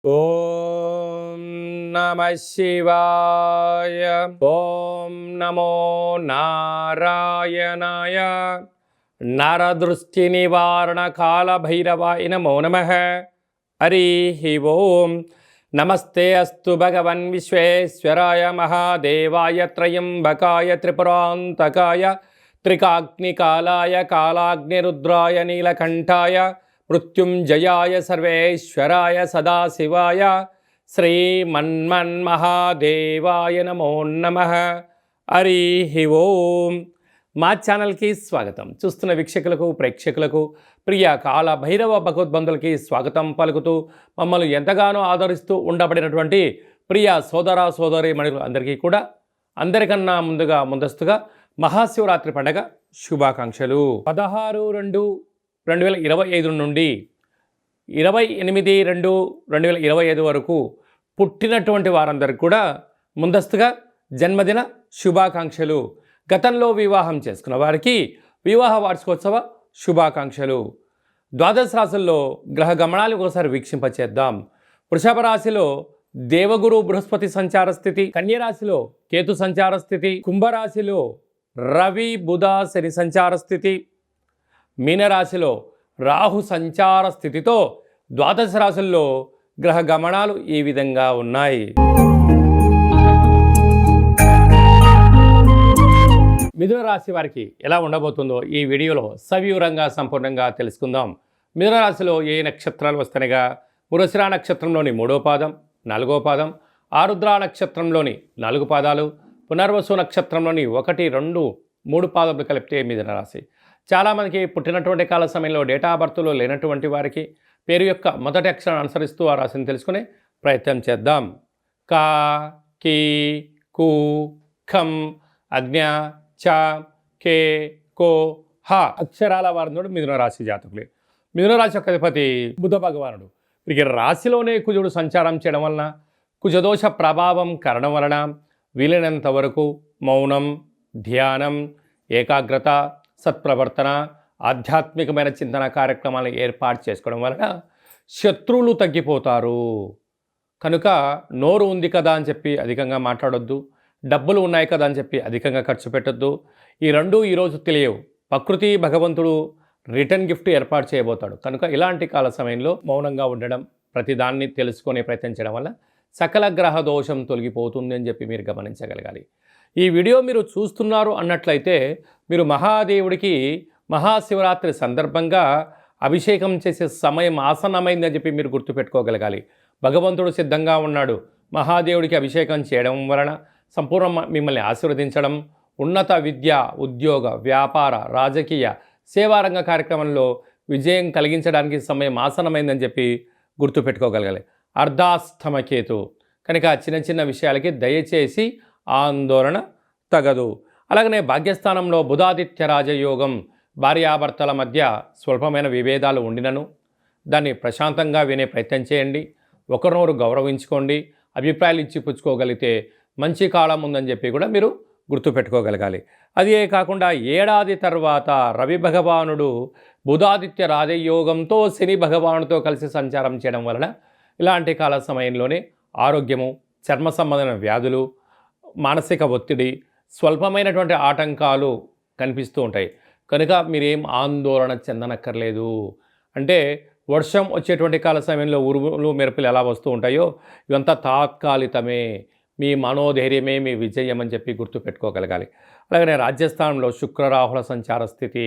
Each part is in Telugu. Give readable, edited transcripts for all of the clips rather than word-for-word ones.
ఓం నమ శివాయ. ఓం నమో నారాయణాయ. నరదృష్టి నివారణ కాల భైరవాయ నమో నమః. హరి ఓం. నమస్తే అస్తు భగవన్ విశ్వేశ్వరాయ మహాదేవాయ త్రయంబకాయ త్రిపురాంతకాయ త్రికాగ్నికాలాయ కాలాగ్నిరుద్రాయ నీలకంఠాయ మృత్యుంజయాయ సర్వేశ్వరాయ సదాశివాయ శ్రీమన్మన్మహాదేవాయ నమో నమః. హరి ఓం. మా ఛానల్కి స్వాగతం. చూస్తున్న వీక్షకులకు ప్రేక్షకులకు ప్రియ కాల భైరవ భగవద్బంధులకి స్వాగతం పలుకుతూ మమ్మల్ని ఎంతగానో ఆదరిస్తూ ఉండబడినటువంటి ప్రియ సోదర సోదరి మణులు అందరికీ కూడా అందరికన్నా ముందస్తుగా మహాశివరాత్రి పండగ శుభాకాంక్షలు. 16/2/2025 నుండి 28/2/2025 వరకు పుట్టినటువంటి వారందరికీ కూడా ముందస్తుగా జన్మదిన శుభాకాంక్షలు. గతంలో వివాహం చేసుకున్న వారికి వివాహ వార్షికోత్సవ శుభాకాంక్షలు. ద్వాదశ రాశుల్లో గ్రహ గమనాలు ఒకసారి వీక్షింపచేద్దాం. వృషభ రాశిలో దేవగురు బృహస్పతి సంచార స్థితి, కన్యరాశిలో కేతు సంచార స్థితి, కుంభరాశిలో రవి బుధ శని సంచార స్థితి, మీనరాశిలో రాహు సంచార స్థితితో ద్వాదశ రాశుల్లో గ్రహ గమనాలు ఈ విధంగా ఉన్నాయి. మిథున రాశి వారికి ఎలా ఉండబోతుందో ఈ వీడియోలో సవివరంగా సంపూర్ణంగా తెలుసుకుందాం. మిథున రాశిలో ఏ నక్షత్రాలు వస్తాయిగా మృగశిర నక్షత్రంలోని 3వ పాదం, 4వ పాదం, ఆరుద్ర నక్షత్రంలోని 4 పాదాలు, పునర్వసు నక్షత్రంలోని 1, 2, 3 పాదములు కలిపితే మిథున రాశి. చాలామందికి పుట్టినటువంటి కాల సమయంలో డేటా ఆఫ్ బర్త్లో లేనటువంటి వారికి పేరు యొక్క మొదటి అక్షరాన్ని అనుసరిస్తూ ఆ రాశిని తెలుసుకునే ప్రయత్నం చేద్దాం. కా, కీ, కు, ఖం, అజ్ఞ, చ, కే, కో, హ అక్షరాల వారందరూ మిథున రాశి జాతకులే. మిథున రాశి యొక్క అధిపతి బుధ భగవానుడు. వీరికి రాశిలోనే కుజుడు సంచారం చేయడం వలన, కుజదోష ప్రభావం కారణం వలన వీలైనంత వరకు మౌనం, ధ్యానం, ఏకాగ్రత, సత్ప్రవర్తన, ఆధ్యాత్మికమైన చింతన కార్యక్రమాలను ఏర్పాటు చేసుకోవడం వలన శత్రువులు తగ్గిపోతారు. కనుక నోరు ఉంది కదా అని చెప్పి అధికంగా మాట్లాడొద్దు, డబ్బులు ఉన్నాయి కదా అని చెప్పి అధికంగా ఖర్చు పెట్టొద్దు. ఈ రెండు ఈరోజు తెలియవు. ప్రకృతి భగవంతుడు రిటర్న్ గిఫ్ట్ ఏర్పాటు చేయబోతాడు. కనుక ఇలాంటి కాల సమయంలో మౌనంగా ఉండడం, ప్రతిదాన్ని తెలుసుకునే ప్రయత్నం చేయడం వల్ల సకల గ్రహ దోషం తొలగిపోతుంది అని చెప్పి మీరు గమనించగలగాలి. ఈ వీడియో మీరు చూస్తున్నారు అన్నట్లయితే మీరు మహాదేవుడికి మహాశివరాత్రి సందర్భంగా అభిషేకం చేసే సమయం ఆసన్నమైందని చెప్పి మీరు గుర్తుపెట్టుకోగలగాలి. భగవంతుడు సిద్ధంగా ఉన్నాడు. మహాదేవుడికి అభిషేకం చేయడం వలన సంపూర్ణ మిమ్మల్ని ఆశీర్వదించడం, ఉన్నత విద్య, ఉద్యోగ, వ్యాపార, రాజకీయ, సేవారంగ కార్యక్రమంలో విజయం కలిగించడానికి సమయం ఆసన్నమైందని చెప్పి గుర్తుపెట్టుకోగలగాలి. అర్ధాష్టమకేతు కనుక చిన్న చిన్న విషయాలకి దయచేసి ఆందోళన తగదు. అలాగనే భాగ్యస్థానంలో బుధాదిత్య రాజయోగం. భార్యాభర్తల మధ్య స్వల్పమైన విభేదాలు ఉండినను దాన్ని ప్రశాంతంగా వినే ప్రయత్నం చేయండి. ఒకరినొకరు గౌరవించుకోండి. అభిప్రాయాలు ఇచ్చి పుచ్చుకోగలిగితే మంచి కాలం ఉందని చెప్పి కూడా మీరు గుర్తుపెట్టుకోగలగాలి. అదే కాకుండా ఏడాది తర్వాత రవి భగవానుడు బుధాదిత్య రాజయోగంతో శని భగవానుడితో కలిసి సంచారం చేయడం వలన ఇలాంటి కాల సమయంలోనే ఆరోగ్యము, చర్మ సంబంధమైన వ్యాధులు, మానసిక ఒత్తిడి, స్వల్పమైనటువంటి ఆటంకాలు కనిపిస్తూ ఉంటాయి. కనుక మీరేం ఆందోళన చెందనక్కర్లేదు. అంటే వర్షం వచ్చేటువంటి కాల సమయంలో ఉరుములు మెరుపులు ఎలా వస్తూ ఉంటాయో ఇవంతా తాత్కాలికమే. మీ మనోధైర్యమే మీ విజయం అని చెప్పి గుర్తుపెట్టుకోగలగాలి. అలాగనే రాజ్యస్థానంలో శుక్రరాహుల సంచార స్థితి.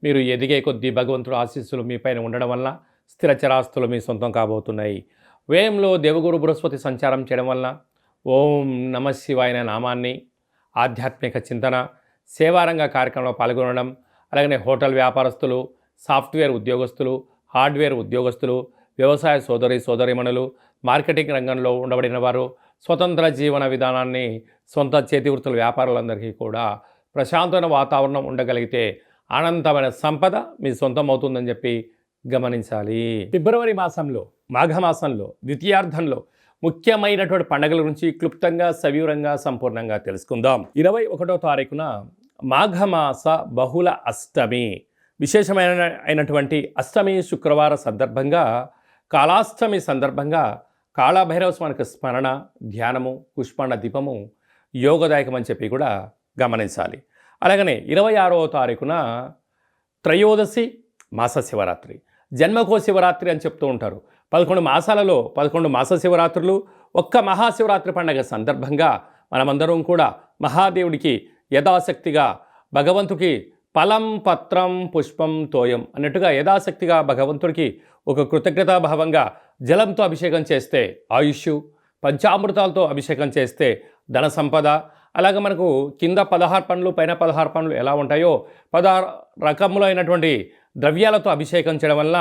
మీరు ఎదిగే కొద్దీ భగవంతుడు ఆశీస్సులు మీ పైన ఉండడం వల్ల స్థిరచరాస్తులు మీ సొంతం కాబోతున్నాయి. వ్యయంలో దేవగురు బృహస్పతి సంచారం చేయడం వలన ఓం నమ శివాయ నామాన్ని, ఆధ్యాత్మిక చింతన, సేవారంగ కార్యక్రమంలో పాల్గొనడం, అలాగనే హోటల్ వ్యాపారస్తులు, సాఫ్ట్వేర్ ఉద్యోగస్తులు, హార్డ్వేర్ ఉద్యోగస్తులు, వ్యవసాయ సోదరీమణులు, మార్కెటింగ్ రంగంలో ఉండబడిన వారు, స్వతంత్ర జీవన విధానాన్ని సొంత చేతివృత్తుల వ్యాపారులందరికీ కూడా ప్రశాంతమైన వాతావరణం ఉండగలిగితే అనంతమైన సంపద మీ సొంతం అవుతుందని చెప్పి గమనించాలి. ఫిబ్రవరి మాసంలో, మాఘమాసంలో, ద్వితీయార్థంలో ముఖ్యమైనటువంటి పండుగల గురించి క్లుప్తంగా, సవివరంగా, సంపూర్ణంగా తెలుసుకుందాం. 21వ తారీఖున మాఘమాస బహుళ అష్టమి. విశేషమైనటువంటి అష్టమి శుక్రవార సందర్భంగా, కాలాష్టమి సందర్భంగా కాళభైరవ స్వామికి స్మరణ, ధ్యానము, పుష్పాండ దీపము యోగదాయకం అని చెప్పి కూడా గమనించాలి. అలాగనే 26వ తారీఖున త్రయోదశి మాస శివరాత్రి, జన్మకో శివరాత్రి అని చెప్తూ ఉంటారు. 11 మాసాలలో 11 మాస శివరాత్రులు, ఒక్క మహాశివరాత్రి పండుగ సందర్భంగా మనమందరం కూడా మహాదేవుడికి యథాశక్తిగా భగవంతుడికి ఫలం పత్రం పుష్పం తోయం అన్నట్టుగా యథాశక్తిగా భగవంతుడికి ఒక కృతజ్ఞతాభావంగా జలంతో అభిషేకం చేస్తే ఆయుష్, పంచామృతాలతో అభిషేకం చేస్తే ధన సంపద, అలాగే మనకు కింద 16 పండ్లు పైన 16 పండ్లు ఎలా ఉంటాయో 16 రకములైనటువంటి ద్రవ్యాలతో అభిషేకం చేయడం వలన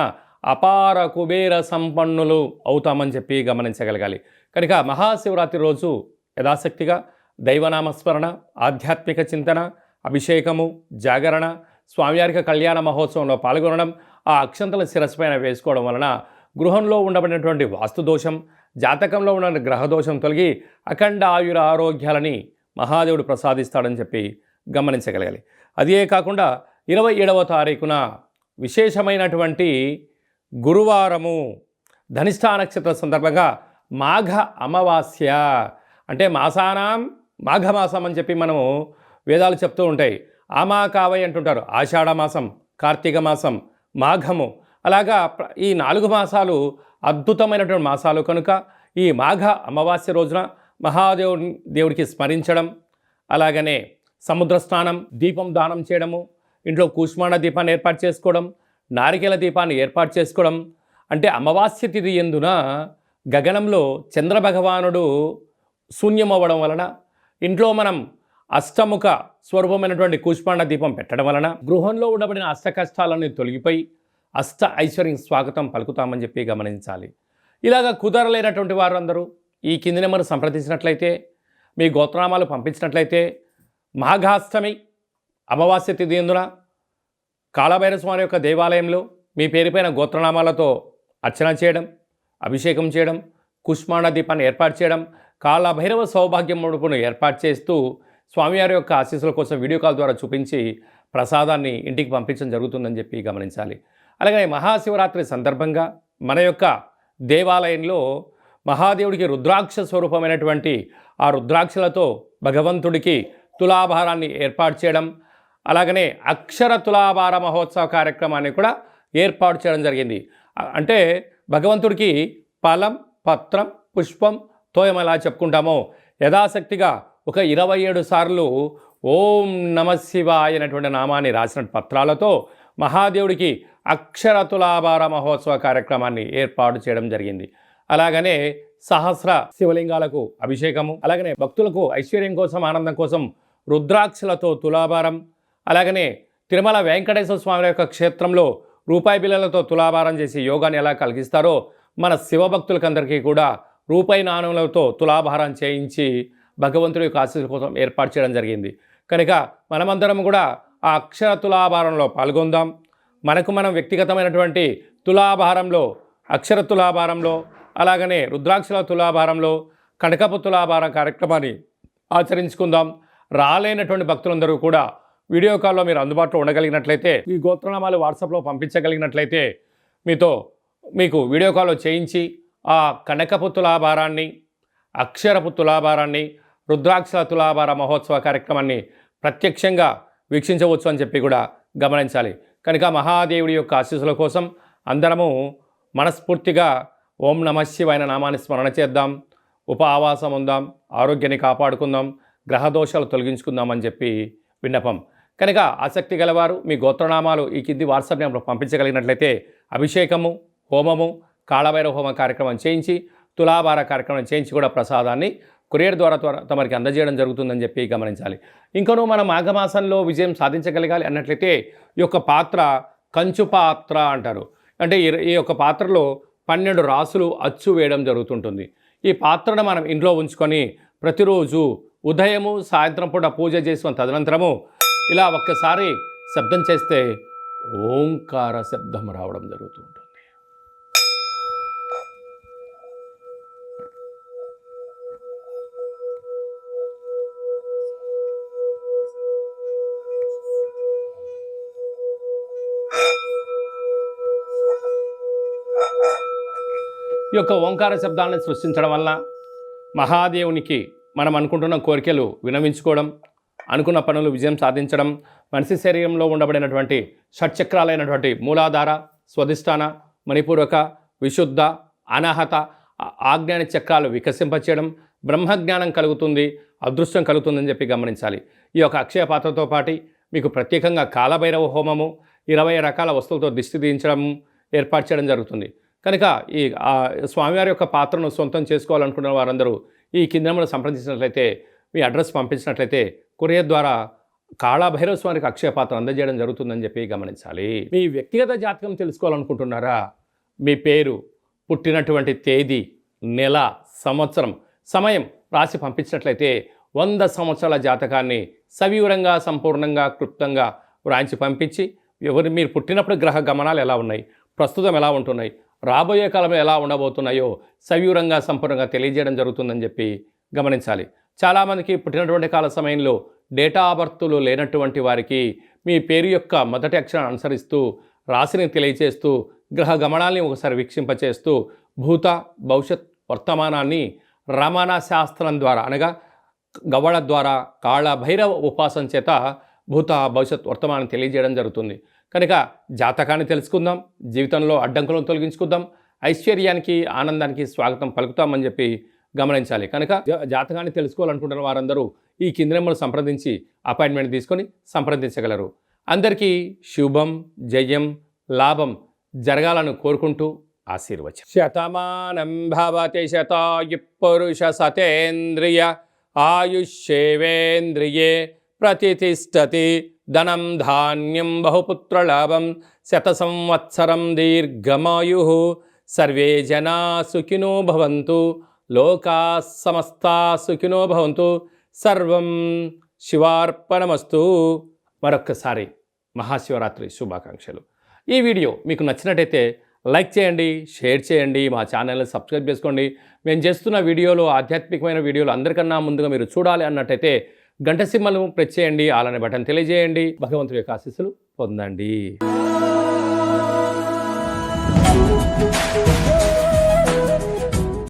అపార కుబేర సంపన్నులు అవుతామని చెప్పి గమనించగలగాలి. కనుక మహాశివరాత్రి రోజు యథాశక్తిగా దైవనామస్మరణ, ఆధ్యాత్మిక చింతన, అభిషేకము, జాగరణ, స్వామివారికి కళ్యాణ మహోత్సవంలో పాల్గొనడం, ఆ అక్షంతల శిరస్సుపైన వేసుకోవడం వలన గృహంలో ఉండబడినటువంటి వాస్తుదోషం, జాతకంలో ఉన్న గ్రహదోషం తొలగి అఖండ ఆయుర ఆరోగ్యాలని మహాదేవుడు ప్రసాదిస్తాడని చెప్పి గమనించగలగాలి. అదే కాకుండా 27వ తారీఖున విశేషమైనటువంటి గురువారము ధనిష్ఠా నక్షత్ర సందర్భంగా మాఘ అమావాస్య, అంటే మాసానాం మాఘమాసం అని చెప్పి మనము వేదాలు చెప్తూ ఉంటాయి. ఆమాకావై అంటుంటారు. ఆషాఢ మాసం, కార్తీక మాసం, మాఘము, అలాగా ఈ 4 మాసాలు అద్భుతమైనటువంటి మాసాలు కనుక ఈ మాఘ అమావాస్య రోజున దేవుడికి స్మరించడం, అలాగనే సముద్ర స్నానం, దీపం దానం చేయడము, ఇంట్లో కూష్మాండ దీపాన్ని ఏర్పాటు చేసుకోవడం, నారికేల దీపాన్ని ఏర్పాటు చేసుకోవడం, అంటే అమావాస్య తిథి ఎందున గగనంలో చంద్రభగవానుడు శూన్యమవ్వడం వలన ఇంట్లో మనం అష్టముఖ స్వరూపమైనటువంటి కూష్మాండ దీపం పెట్టడం వలన గృహంలో ఉండబడిన అష్ట కష్టాలన్నీ తొలగిపోయి అష్ట ఐశ్వర్యం స్వాగతం పలుకుతామని చెప్పి గమనించాలి. ఇలాగ కుదరలేనటువంటి వారందరూ ఈ కింది నెంబర్ సంప్రదించినట్లయితే, మీ గోత్రనామాలు పంపించినట్లయితే మాఘాష్టమి అమావాస్య తిథి ఎందున కాళభైరవ స్వామి యొక్క దేవాలయంలో మీ పేరుపైన గోత్రనామాలతో అర్చన చేయడం, అభిషేకం చేయడం, కుష్మాండ దీపాన్ని ఏర్పాటు చేయడం, కాళభైరవ సౌభాగ్యం ముడుపును ఏర్పాటు చేస్తూ స్వామివారి యొక్క ఆశీస్సుల కోసం వీడియో కాల్ ద్వారా చూపించి ప్రసాదాన్ని ఇంటికి పంపించడం జరుగుతుందని చెప్పి గమనించాలి. అలాగే మహాశివరాత్రి సందర్భంగా మన యొక్క దేవాలయంలో మహాదేవుడికి రుద్రాక్ష స్వరూపమైనటువంటి ఆ రుద్రాక్షలతో భగవంతుడికి తులాభారాన్ని ఏర్పాటు చేయడం, అలాగనే అక్షర తులాభార మహోత్సవ కార్యక్రమాన్ని కూడా ఏర్పాటు చేయడం జరిగింది. అంటే భగవంతుడికి ఫలం, పత్రం, పుష్పం, తోయం ఎలా చెప్పుకుంటామో యథాశక్తిగా ఒక 27 సార్లు ఓం నమ శివాయ అనేటువంటి నామాన్ని రాసిన పత్రాలతో మహాదేవుడికి అక్షర తులాభార మహోత్సవ కార్యక్రమాన్ని ఏర్పాటు చేయడం జరిగింది. అలాగనే సహస్ర శివలింగాలకు అభిషేకము, అలాగనే భక్తులకు ఐశ్వర్యం కోసం, ఆనందం కోసం రుద్రాక్షలతో తులాభారం, అలాగనే తిరుమల వెంకటేశ్వర స్వామి యొక్క క్షేత్రంలో రూపాయి బిళ్ళలతో తులాభారం చేసి యోగాన్ని ఎలా కలిగిస్తారో మన శివభక్తులకందరికీ కూడా రూపాయి నాణ్యములతో తులాభారం చేయించి భగవంతుడి యొక్క ఆశీస్సుల కోసం ఏర్పాటు చేయడం జరిగింది. కనుక మనమందరం కూడా ఆ అక్షర తులాభారంలో పాల్గొందాం. మనకు మనం వ్యక్తిగతమైనటువంటి తులాభారంలో, అక్షర తులాభారంలో, అలాగనే రుద్రాక్షల తులాభారంలో, కనకపు తులాభారం కార్యక్రమాన్ని ఆచరించుకుందాం. రాలేనటువంటి భక్తులందరూ కూడా వీడియో కాల్లో మీరు అందుబాటులో ఉండగలిగినట్లయితే, ఈ గోత్రనామాలు వాట్సాప్లో పంపించగలిగినట్లయితే మీకు వీడియో కాల్లో చేయించి ఆ కనకపు తులాభారాన్ని, అక్షరపు తులాభారాన్ని, రుద్రాక్షల తులాభార మహోత్సవ కార్యక్రమాన్ని ప్రత్యక్షంగా వీక్షించవచ్చు అని చెప్పి కూడా గమనించాలి. కనుక మహాదేవుడి యొక్క ఆశీస్సుల కోసం అందరము మనస్ఫూర్తిగా ఓం నమః శివాయ నామాన్ని స్మరణ చేద్దాం, ఆవాసం ఉందాం, ఆరోగ్యాన్ని కాపాడుకుందాం, గ్రహదోషాలు తొలగించుకుందామని చెప్పి విన్నపం. కనుక ఆసక్తి గలవారు మీ గోత్రనామాలు ఈ కింది వాట్సాప్ నెంబర్ పంపించగలిగినట్లయితే అభిషేకము, హోమము, కాళభైరవ హోమ కార్యక్రమం చేయించి, తులాభార కార్యక్రమం చేయించి కూడా ప్రసాదాన్ని కొరియర్ ద్వారా తమరికి అందజేయడం జరుగుతుందని చెప్పి గమనించాలి. ఇంకనూ మనం మాఘమాసంలో విజయం సాధించగలగాలి అన్నట్లయితే ఈ యొక్క పాత్ర కంచు పాత్ర అంటారు. అంటే ఈ యొక్క పాత్రలో 12 రాసులు అచ్చు వేయడం జరుగుతుంటుంది. ఈ పాత్రను మనం ఇంట్లో ఉంచుకొని ప్రతిరోజు ఉదయము, సాయంత్రం పూట పూజ చేసిన తదనంతరము ఇలా ఒక్కసారి శబ్దం చేస్తే ఓంకార శబ్దం రావడం జరుగుతుంటుంది. ఈ యొక్క ఓంకార శబ్దాలను సృష్టించడం వల్ల మహాదేవునికి మనం అనుకుంటున్న కోరికలు వినవించుకోవడం, అనుకున్న పనులు విజయం సాధించడం, మనిషి శరీరంలో ఉండబడినటువంటి షట్చక్రాలైనటువంటి మూలాధార, స్వధిష్టాన, మణిపూరక, విశుద్ధ, అనాహత, ఆజ్ఞాన చక్రాలు వికసింపచేయడం, బ్రహ్మజ్ఞానం కలుగుతుంది, అదృష్టం కలుగుతుందని చెప్పి గమనించాలి. ఈ యొక్క అక్షయ పాత్రతో పాటు మీకు ప్రత్యేకంగా కాలభైరవ హోమము, 20 రకాల వస్తువులతో దిష్టి తీయించడం ఏర్పాటు చేయడం జరుగుతుంది. కనుక ఈ స్వామివారి యొక్క పాత్రను సొంతం చేసుకోవాలనుకున్న వారందరూ ఈ కింద నెంబర్ను సంప్రదించినట్లయితే, మీ అడ్రస్ పంపించినట్లయితే కొరియర్ ద్వారా కాళభైరవ స్వామికి అక్షయ పాత్ర అందజేయడం జరుగుతుందని చెప్పి గమనించాలి. మీ వ్యక్తిగత జాతకం తెలుసుకోవాలనుకుంటున్నారా? మీ పేరు, పుట్టినటువంటి తేదీ, నెల, సంవత్సరం, సమయం రాసి పంపించినట్లయితే 100 సంవత్సరాల జాతకాన్ని సవివరంగా, సంపూర్ణంగా, క్లుప్తంగా వ్రాయించి పంపించి మీరు పుట్టినప్పుడు గ్రహ గమనాలు ఎలా ఉన్నాయి, ప్రస్తుతం ఎలా ఉంటున్నాయి, రాబోయే కాలంలో ఎలా ఉండబోతున్నాయో సవివరంగా, సంపూర్ణంగా తెలియజేయడం జరుగుతుందని చెప్పి గమనించాలి. చాలామందికి పుట్టినటువంటి కాల సమయంలో డేటా ఆఫ్ బర్త్లు లేనటువంటి వారికి మీ పేరు యొక్క మొదటి అక్షరాన్ని అనుసరిస్తూ రాశిని తెలియచేస్తూ గ్రహ గమనాల్ని ఒకసారి వీక్షింపచేస్తూ భూత, భవిష్యత్, వర్తమానాన్ని రమణ శాస్త్రం ద్వారా అనగా గవ్వళ ద్వారా కాళభైరవ ఉపాసన చేత భూత, భవిష్యత్, వర్తమానం తెలియజేయడం జరుగుతుంది. కనుక జాతకాన్ని తెలుసుకుందాం, జీవితంలో అడ్డంకులను తొలగించుకుందాం, ఐశ్వర్యానికి, ఆనందానికి స్వాగతం పలుకుతామని చెప్పి గమనించాలి. కనుక జాతకాన్ని తెలుసుకోవాలనుకుంటున్న వారందరూ ఈ కింది నెంబర్ను సంప్రదించి అపాయింట్మెంట్ తీసుకొని సంప్రదించగలరు. అందరికీ శుభం, జయం, లాభం జరగాలని కోరుకుంటూ ఆశీర్వచనం. శతమానం భవతి శతాయు పురుష సతేంద్రియ ఆయుష్యేవేంద్రియే ప్రతిష్టతి ధనం ధాన్యం బహుపుత్రలాభం శత సంవత్సరం దీర్ఘమాయు సర్వే జనా సుఖినో భవంతు లోకా సమస్తా సుఖినో భవంతు సర్వం శివార్పణమస్తు. మరొక్కసారి మహాశివరాత్రి శుభాకాంక్షలు. ఈ వీడియో మీకు నచ్చినట్టయితే లైక్ చేయండి, షేర్ చేయండి, మా ఛానల్ని సబ్స్క్రైబ్ చేసుకోండి. మేము చేస్తున్న వీడియోలు, ఆధ్యాత్మికమైన వీడియోలు అందరికన్నా ముందుగా మీరు చూడాలి అన్నట్టయితే గంట సింబల్ను ప్రెస్ చేయండి, అలానే బటన్ తెలియజేయండి. భగవంతుడి యొక్క ఆశీస్సులు పొందండి.